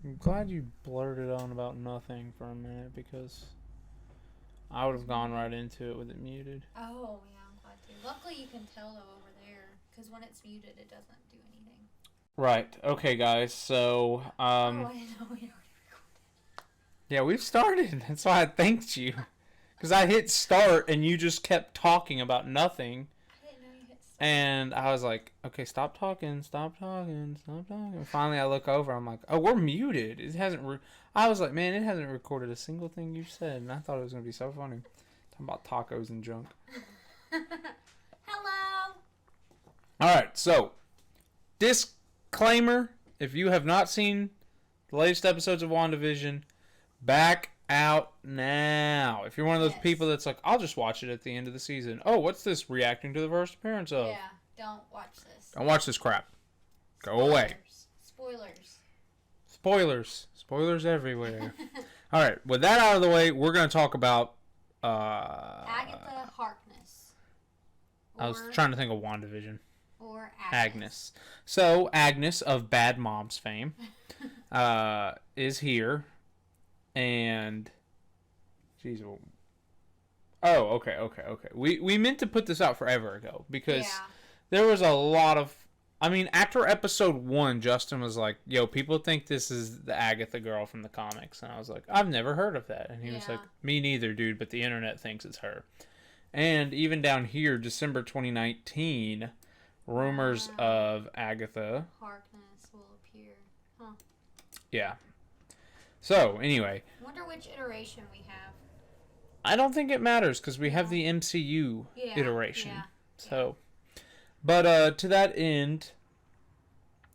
I'm glad you blurted on about nothing for a minute because I would have gone right into it with it muted. Oh, yeah, I'm glad to. Luckily, you can tell, though, over there, because when it's muted, it doesn't do anything. Right. Okay, guys. So, I didn't know we already recorded. yeah, we've started. That's why I thanked you. Because I hit start and you just kept talking about nothing. I didn't know you hit start. And I was like, okay, stop talking. And finally, I look over. I'm like, oh, we're muted. It hasn't. I was like, man, it hasn't recorded a single thing you said. And I thought it was going to be so funny. Talking about tacos and junk. Hello. All right, so disclaimer: if you have not seen the latest episodes of WandaVision, back out now. If you're one of those people that's like, I'll just watch it at the end of the season. Oh, what's this? Reacting to the first appearance of? Yeah, don't watch this. Don't watch this crap. Go away. Spoilers everywhere. All right, with that out of the way, we're going to talk about Agatha Harkness. I was trying to think of WandaVision. Or Agnes. So, Agnes of Bad Moms fame is here. And, geez, okay. We meant to put this out forever ago because there was a lot of. I mean, after episode 1, Justin was like, "Yo, people think this is the Agatha girl from the comics," and I was like, "I've never heard of that." And he was like, "Me neither, dude, but the internet thinks it's her." And even down here, December 2019, rumors of Agatha Harkness will appear. Huh. Yeah. So, anyway. Wonder which iteration we have. I don't think it matters because we have the MCU iteration. Yeah. So, but to that end,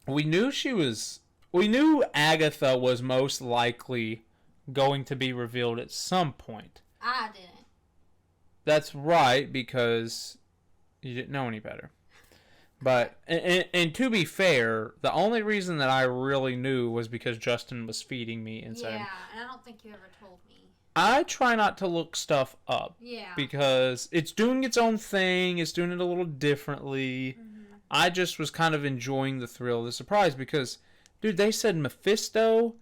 we knew Agatha was most likely going to be revealed at some point. I didn't. That's right, because you didn't know any better. But, and to be fair, the only reason that I really knew was because Justin was feeding me and said, yeah, and I don't think you ever told me. I try not to look stuff up. Yeah. Because it's doing its own thing, it's doing it a little differently. Mm-hmm. I just was kind of enjoying the thrill of the surprise because, dude, they said Mephisto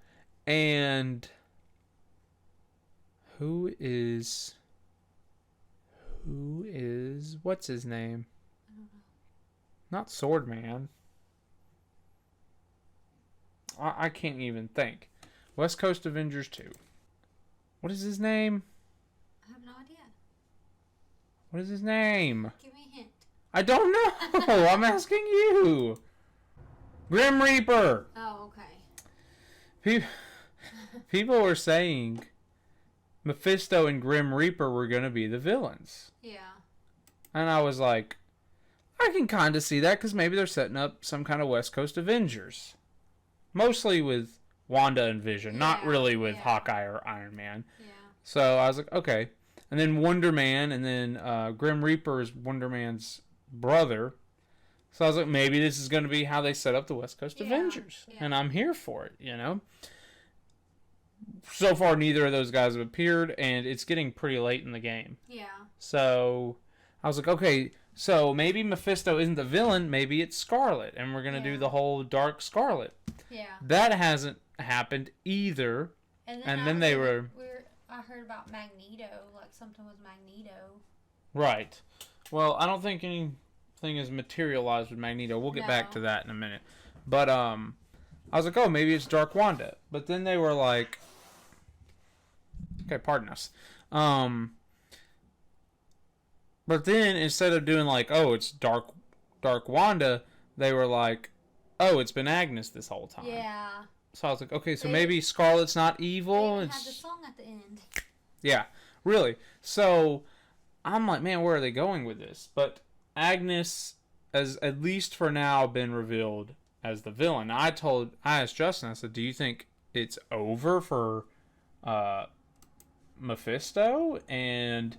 and who is what's his name? I don't know. Not Swordman. I can't even think. West Coast Avengers 2. What is his name? I have no idea. What is his name? Give me a hint. I don't know. I'm asking you. Grim Reaper. Oh, okay. People were saying Mephisto and Grim Reaper were going to be the villains. Yeah. And I was like, I can kind of see that because maybe they're setting up some kind of West Coast Avengers. Mostly with Wanda and Vision, not really with Hawkeye or Iron Man. Yeah. So I was like, okay. And then Wonder Man, and then Grim Reaper is Wonder Man's brother. So I was like, maybe this is going to be how they set up the West Coast Avengers. Yeah. And I'm here for it, you know? So far, neither of those guys have appeared, and it's getting pretty late in the game. Yeah. So I was like, okay, so maybe Mephisto isn't the villain, maybe it's Scarlet, and we're going to do the whole Dark Scarlet. Yeah. That hasn't happened either. And then I heard about Magneto, like something with Magneto. Right. Well, I don't think anything is materialized with Magneto. We'll get back to that in a minute. But I was like, oh, maybe it's Dark Wanda. But then they were like, okay, pardon us. But then instead of doing like, oh, it's Dark Wanda, they were like, oh, it's been Agnes this whole time. Yeah. So I was like, okay, so maybe Scarlet's not evil. They even had the song at the end. Yeah, really. So I'm like, man, where are they going with this? But Agnes has, at least for now, been revealed as the villain. I asked Justin, I said, do you think it's over for Mephisto? And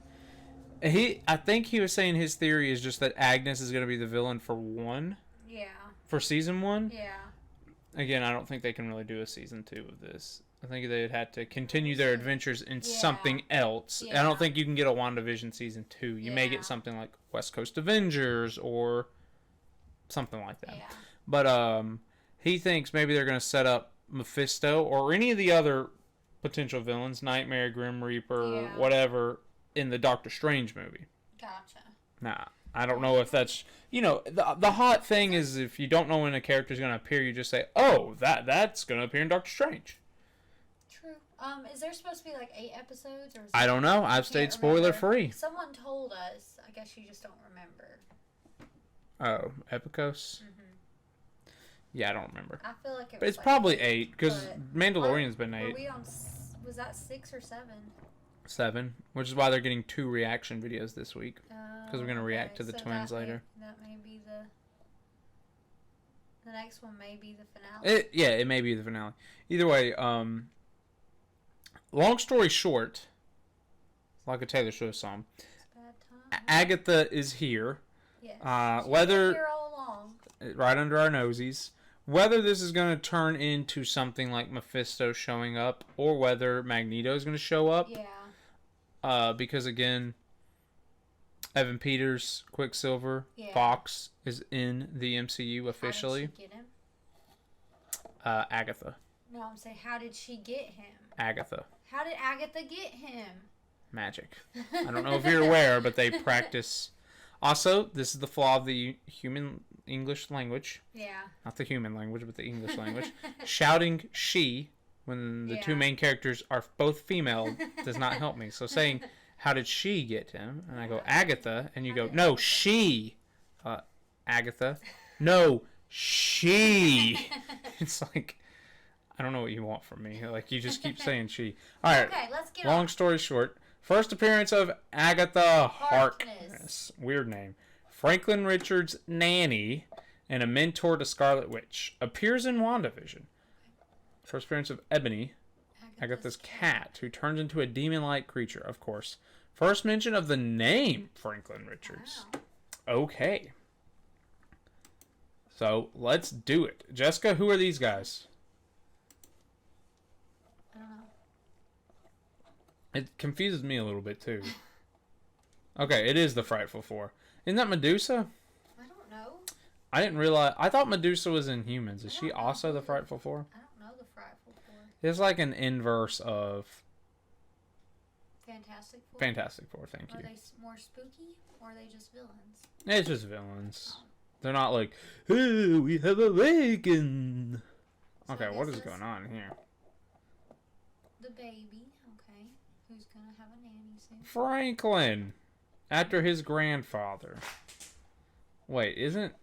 I think he was saying his theory is just that Agnes is going to be the villain for for season 1. Yeah. Again, I don't think they can really do a season 2 of this. I think they'd have to continue their adventures in something else. Yeah. I don't think you can get a WandaVision season 2. You may get something like West Coast Avengers or something like that. Yeah. But he thinks maybe they're going to set up Mephisto or any of the other potential villains, Nightmare, Grim Reaper, Yeah. whatever, in the Doctor Strange movie. Gotcha. Nah, I don't know if that's... the hot thing is if you don't know when a character's going to appear, you just say, oh, that's going to appear in Doctor Strange. True. Is there supposed to be like 8 episodes? Or I don't know. I've stayed spoiler free. Someone told us. I guess you just don't remember. Oh, Epicos? Yeah, I don't remember. I feel like But it's like probably 8 because Mandalorian's been 8. Were we on? Was that 6 or 7? 7, which is why they're getting 2 reaction videos this week. Because we're going to react to the twins later. That may be the next one may be the finale. It may be the finale. Either way, long story short, like a Taylor Swift song, Agatha is here. Yes. Whether here all along. Right under our nosies. Whether this is going to turn into something like Mephisto showing up, or whether Magneto is going to show up. Yeah. Because again, Evan Peters, Quicksilver, Fox is in the MCU officially. How did she get him? Agatha. No, I'm saying, how did she get him? Agatha. How did Agatha get him? Magic. I don't know if you're aware, but they practice. Also, this is the flaw of the human English language. Yeah. Not the human language, but the English language. Shouting she when the 2 main characters are both female does not help me. So saying, how did she get him? And I go, Agatha. And you go, no, she. Agatha. No, she. It's like, I don't know what you want from me. Like, you just keep saying she. All right. Okay, let's get Long story short. First appearance of Agatha Harkness. Weird name. Franklin Richards' nanny and a mentor to Scarlet Witch. Appears in WandaVision. First appearance of Ebony, Agatha's cat, who turns into a demon-like creature, of course. First mention of the name Franklin Richards. Wow. Okay. So, let's do it. Jessica, who are these guys? I don't know. It confuses me a little bit, too. Okay, it is the Frightful Four. Isn't that Medusa? I don't know. I didn't realize... I thought Medusa was in Humans. Is she also the Frightful Four? I don't know the Frightful Four. It's like an inverse of... Fantastic Four? Fantastic Four, thank you. Are they more spooky, or are they just villains? It's just villains. They're not like, hey, we have awakened. So Okay, what is going on here? The baby, okay, who's gonna have a nanny soon. Franklin, after his grandfather. Wait, isn't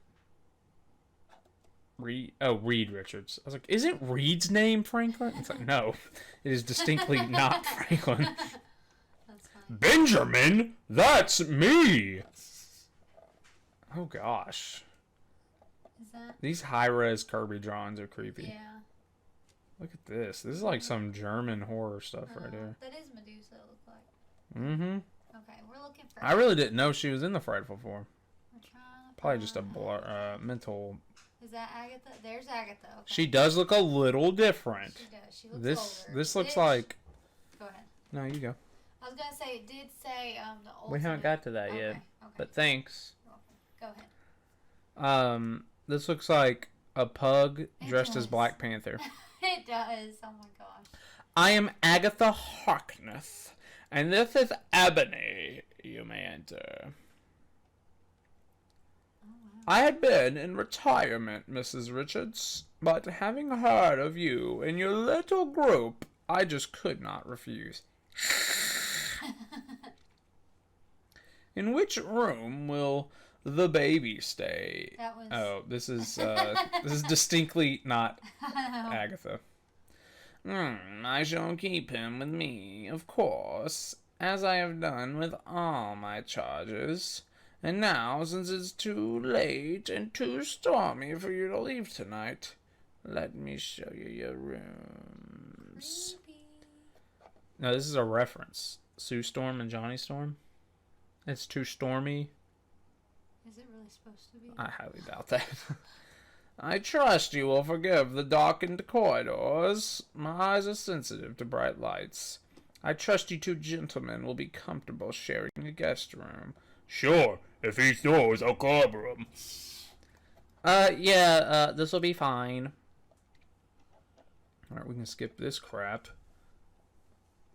Reed? Oh, Reed Richards. I was like, isn't Reed's name Franklin? It's like, no, it is distinctly not Franklin. That's fine. Benjamin, that's me. Oh gosh. Is that? These high-res Kirby drawings are creepy. Yeah. Look at this. This is like some German horror stuff right here. That is Medusa, it looks like. Mm-hmm. Okay, we're looking for... I really didn't know she was in the Frightful Four. We're trying to Probably just a find- mental... Is that Agatha? There's Agatha, okay. She does look a little different. She does. She looks older. This looks like... Go ahead. No, you go. I was going to say, it did say the ultimate. We haven't got to that yet. Okay. But thanks. Go ahead. This looks like a pug It dressed as does. Black Panther. It does. Oh my gosh. I am Agatha Harkness, and this is Ebony. You may enter. Oh, wow. I had been in retirement, Mrs. Richards, but having heard of you and your little group, I just could not refuse. In which room will the baby stay? That was... Oh, this is distinctly not Agatha. I shall keep him with me, of course, as I have done with all my charges. And now, since it's too late and too stormy for you to leave tonight, let me show you your rooms. Creepy. No, this is a reference. Sue Storm and Johnny Storm. It's too stormy. Is it really supposed to be? I highly doubt that. I trust you will forgive the darkened corridors. My eyes are sensitive to bright lights. I trust you 2 gentlemen will be comfortable sharing a guest room. Sure, if he throws a club room. This will be fine. Alright, we can skip this crap.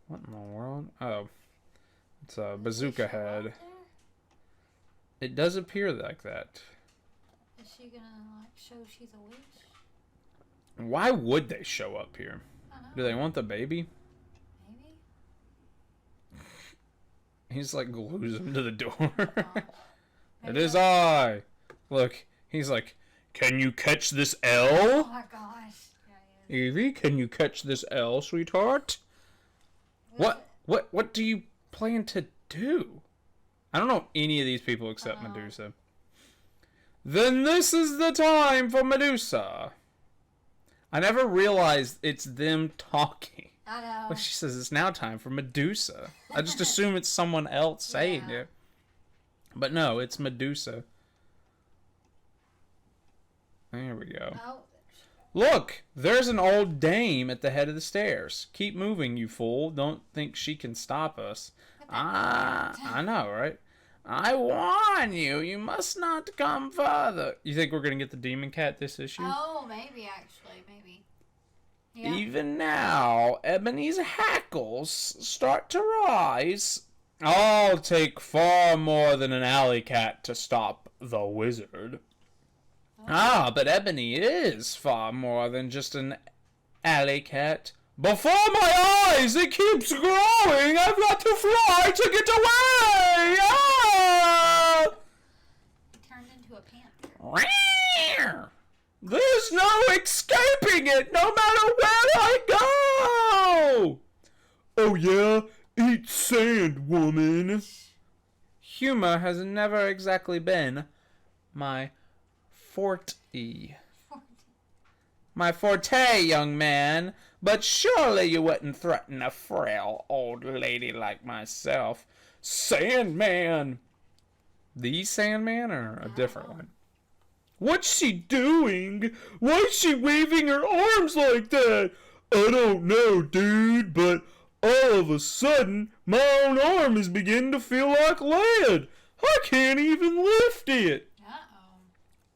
What in the world? Oh. It's a bazooka head. It does appear like that. Is she gonna, like, show she's a witch? Why would they show up here? I don't know. Do they want the baby? Maybe? He's like glues him to the door. It Maybe is I. Look, he's like, can you catch this L? Oh my gosh. Yeah, Evie, can you catch this L, sweetheart? What do you plan to do? I don't know any of these people except Medusa. Then this is the time for Medusa. I never realized it's them talking. I know. But she says it's now time for Medusa. I just assume it's someone else saying it. But no, it's Medusa. There we go. Oh. Look, there's an old dame at the head of the stairs. Keep moving, you fool. Don't think she can stop us. I know, right? I warn you, you must not come further. You think we're going to get the demon cat this issue? Oh, maybe, actually. Maybe. Yeah. Even now, Ebony's hackles start to rise. I'll take far more than an alley cat to stop the wizard. Ah, but Ebony is far more than just an alley cat. Before my eyes, it keeps growing. I've got to fly to get away. Ah! It turned into a panther. There's no escaping it, no matter where I go. Oh yeah, eat sand, woman. Humor has never exactly been my forte. My forte, young man. But surely you wouldn't threaten a frail old lady like myself. Sandman! The Sandman or a different one? What's she doing? Why is she waving her arms like that? I don't know, dude, but all of a sudden, my own arm is beginning to feel like lead. I can't even lift it.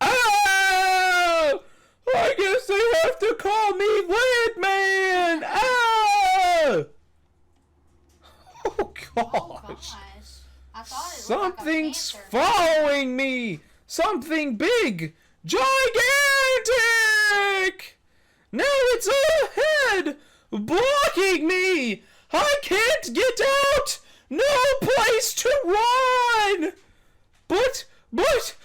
Ah! I guess they have to call me Lead Man! Ah! Oh, gosh. Oh, gosh. I thought it Something's looked like a panther. following me! Something big! Gigantic! Now it's ahead! Blocking me! I can't get out! No place to run! But, what?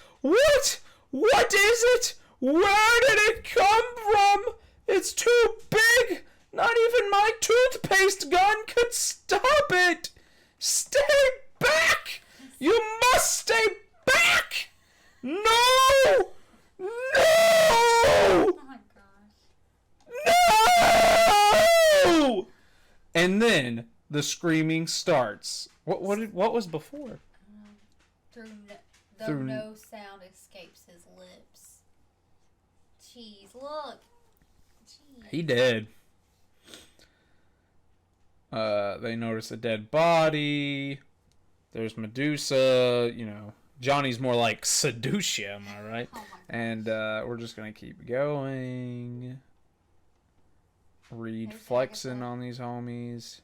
What is it? Where did it come from? It's too big! Not even my toothpaste gun could stop it! Stay back! You must stay back! No! No! Oh my gosh. No! And then the screaming starts. What was before? Though no sound escapes his lips. Jeez, look. Jeez. He did. They notice a dead body. There's Medusa. You know, Johnny's more like Seducia, am I right? Oh my And we're just gonna keep going. Reed There's flexing Agatha. on these homies.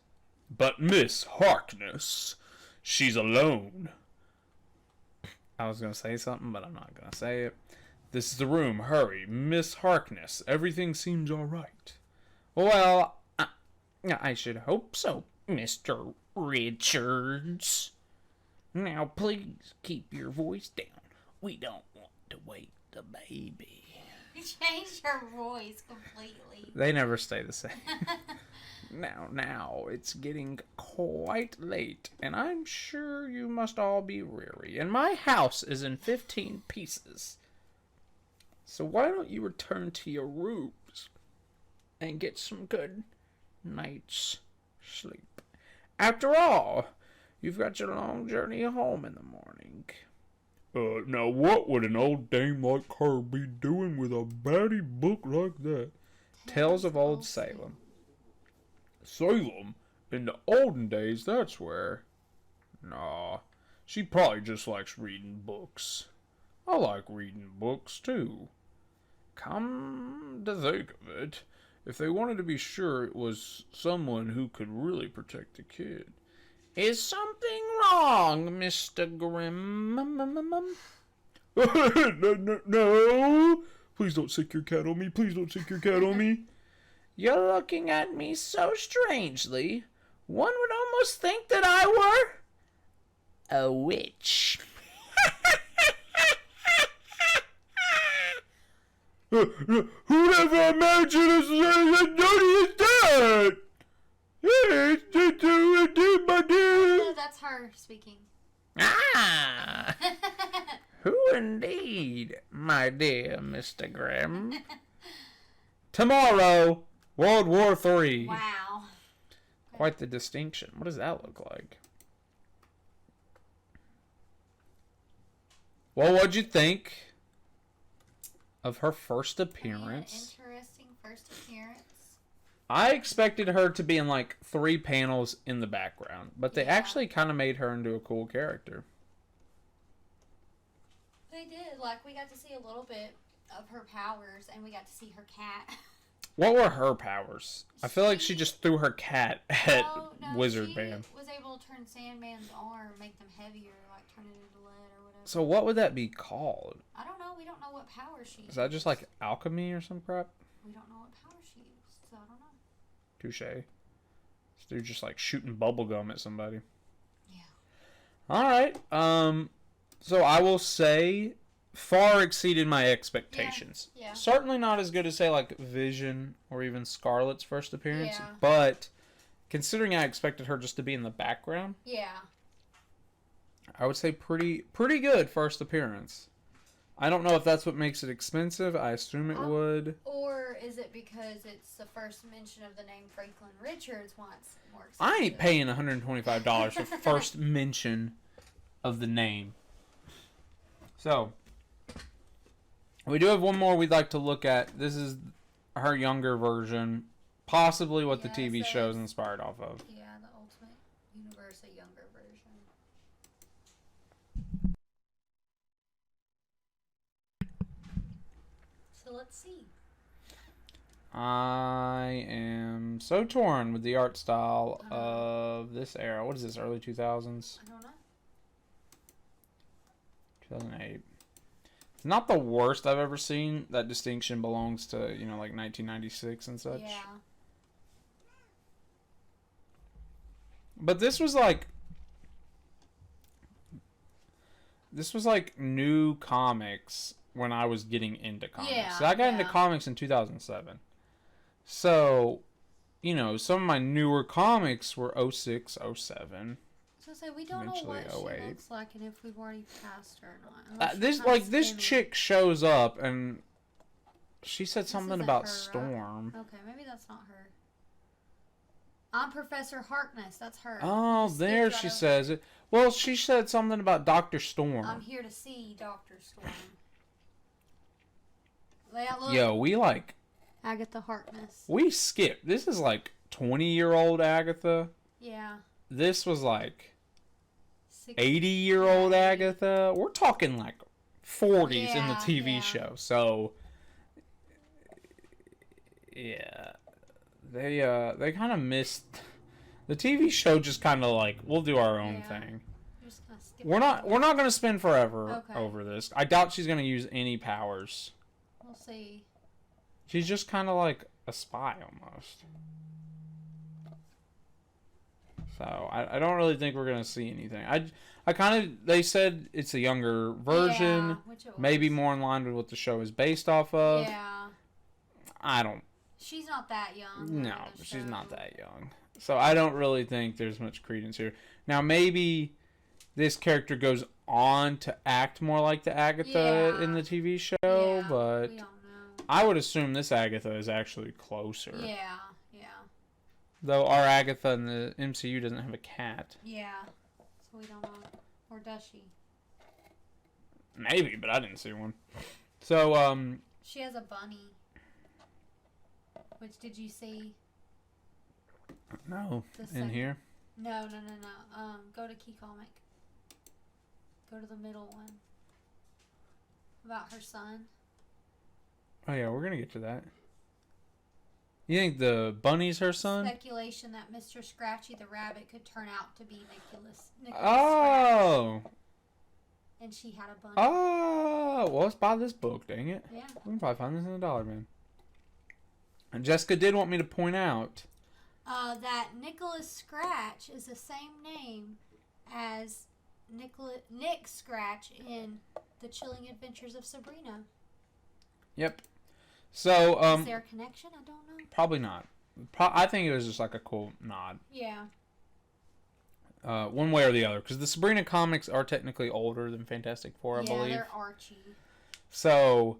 But Miss Harkness, she's alone. I was gonna say something, but I'm not gonna say it. This is the room. Hurry, Miss Harkness. Everything seems all right. Well, I should hope so, Mr. Richards. Now, please keep your voice down. We don't want to wake the baby. You changed your voice completely. They never stay the same. Now, it's getting quite late, and I'm sure you must all be weary, and my house is in 15 pieces. So why don't you return to your rooms and get some good night's sleep? After all, you've got your long journey home in the morning. Now what would an old dame like her be doing with a batty book like that? Tales of Old Salem. Salem? In the olden days, that's where. Nah, she probably just likes reading books. I like reading books, too. Come to think of it, if they wanted to be sure it was someone who could really protect the kid. Is something wrong, Mr. Grimm? No. Please don't sick your cat on me. Please don't sick your cat on me. You're looking at me so strangely. One would almost think that I were a witch. Who'd ever imagine as dirty as that? No, that's her speaking. Ah! Who indeed, my dear Mr. Grimm? Tomorrow, World War III. Wow. Quite the distinction. What does that look like? Well, what'd you think of her first appearance? Interesting first appearance. I expected her to be in like 3 panels in the background, but they actually kind of made her into a cool character. They did. Like, we got to see a little bit of her powers, and we got to see her cat. What were her powers? I feel like she just threw her cat at Wizard she Man. Was able to turn Sandman's arm, make them heavier, like turn it into lead or whatever. So what would that be called? I don't know. We don't know what power she used. Is that just like alchemy or some crap? We don't know what power she used, so I don't know. Touche. This dude just like shooting bubblegum at somebody. Yeah. Alright. So I will say far exceeded my expectations. Yeah. Certainly not as good as say like Vision or even Scarlet's first appearance. Yeah. But considering I expected her just to be in the background. Yeah. I would say pretty good first appearance. I don't know if that's what makes it expensive. I assume it would. Or is it because it's the first mention of the name Franklin Richards once more expensive? I ain't paying $125 for first mention of the name. So, we do have one more we'd like to look at. This is her younger version. Possibly what the TV show is inspired off of. Yeah, the Ultimate Universe, a younger version. So let's see. I am so torn with the art style of this era. What is this, early 2000s? I don't know. 2008. It's not the worst I've ever seen. That distinction belongs to, like 1996 and such. Yeah. But this was like new comics when I was getting into comics. Yeah, So I got into comics in 2007. So, some of my newer comics were 06, 07. So say we don't know what she looks like and if we've already passed her or not. This chick shows up and she said something about her, Storm. Right? Okay, maybe that's not her. I'm Professor Harkness. That's her. Oh, there she says it. Well, she said something about Dr. Storm. I'm here to see Dr. Storm. Look. Yo, we Agatha Harkness. We skipped. This is like 20-year-old Agatha. Yeah. This was like 80-year-old Agatha. We're talking like 40s in the TV show. So yeah. They kind of missed the TV show. Just kind of like, we'll do our own thing. Just gonna skip we're not going to spend forever Okay. over this. I doubt she's going to use any powers. We'll see. She's just kind of like a spy almost. So I don't really think we're going to see anything. They said it's a younger version, which it was. maybe more in line with what the show is based off of. Yeah. She's not that young. No, she's not that young. So I don't really think there's much credence here. Now maybe this character goes on to act more like the Agatha in the TV show, but we don't know. I would assume this Agatha is actually closer. Yeah. Though our Agatha in the MCU doesn't have a cat. Yeah. So we don't know. Or does she? Maybe, but I didn't see one. So, she has a bunny. Which, did you see? No. In here? No. Go to Key Comic. Go to the middle one. About her son. Oh, yeah, we're going to get to that. You think the bunny's her son? Speculation that Mr. Scratchy the rabbit could turn out to be Nicholas Oh. Scratch. And she had a bunny. Oh. Well, let's buy this book, dang it. Yeah. We can probably find this in the Dollar Man. And Jessica did want me to point out that Nicholas Scratch is the same name as Nick Scratch in The Chilling Adventures of Sabrina. Yep. So, is there a connection? I don't know. Probably not. I think it was just like a cool nod. Yeah. One way or the other. Because the Sabrina comics are technically older than Fantastic Four, I believe. Yeah, they're Archie. So,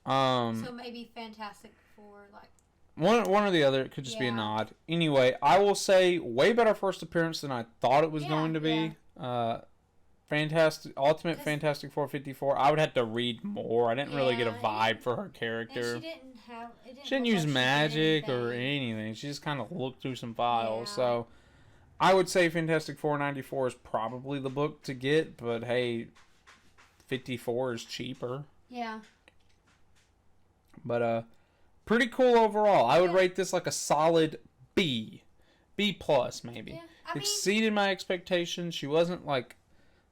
so maybe Fantastic Four, like... One or the other. It could just be a nod. Anyway, I will say way better first appearance than I thought it was going to be. Ultimate Fantastic Four 54. I would have to read more. I didn't really get a vibe for her character. And she didn't use magic or anything. She just kind of looked through some files. Yeah. So I would say Fantastic Four 94 is probably the book to get. But hey, 54 is cheaper. Yeah. But pretty cool overall. I would rate this like a solid B. B plus maybe. Yeah. Exceeded my expectations. She wasn't like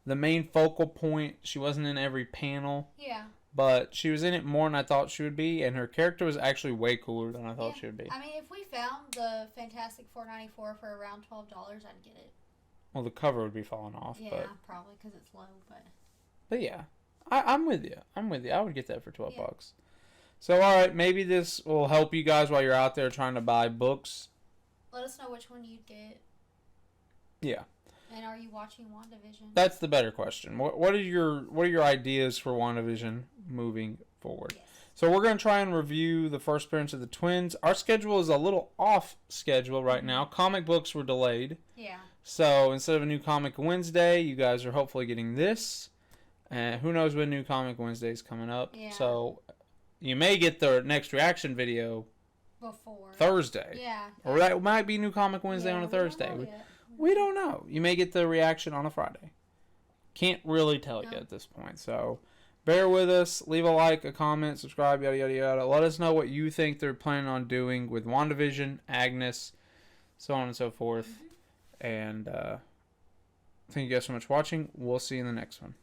the main focal point. She wasn't in every panel. Yeah. But she was in it more than I thought she would be, and her character was actually way cooler than I thought she would be. I mean, if we found the Fantastic Four 94 for around $12, I'd get it. Well, the cover would be falling off. Yeah, but probably because it's low, but... But yeah, I'm with you. I would get that for $12. So, alright, maybe this will help you guys while you're out there trying to buy books. Let us know which one you'd get. Yeah. And are you watching WandaVision? That's the better question. What are your ideas for WandaVision moving forward? Yes. So we're going to try and review the first appearance of the twins. Our schedule is a little off schedule right now. Comic books were delayed. Yeah. So instead of a new comic Wednesday, you guys are hopefully getting this. And who knows when new comic Wednesday is coming up. Yeah. So you may get the next reaction video before Thursday. Yeah. Or that might be new comic Wednesday on a Thursday. We don't know. You may get the reaction on a Friday. Can't really tell you at this point. So bear with us. Leave a like, a comment, subscribe, yada, yada, yada. Let us know what you think they're planning on doing with WandaVision, Agnes, so on and so forth. Mm-hmm. And thank you guys so much for watching. We'll see you in the next one.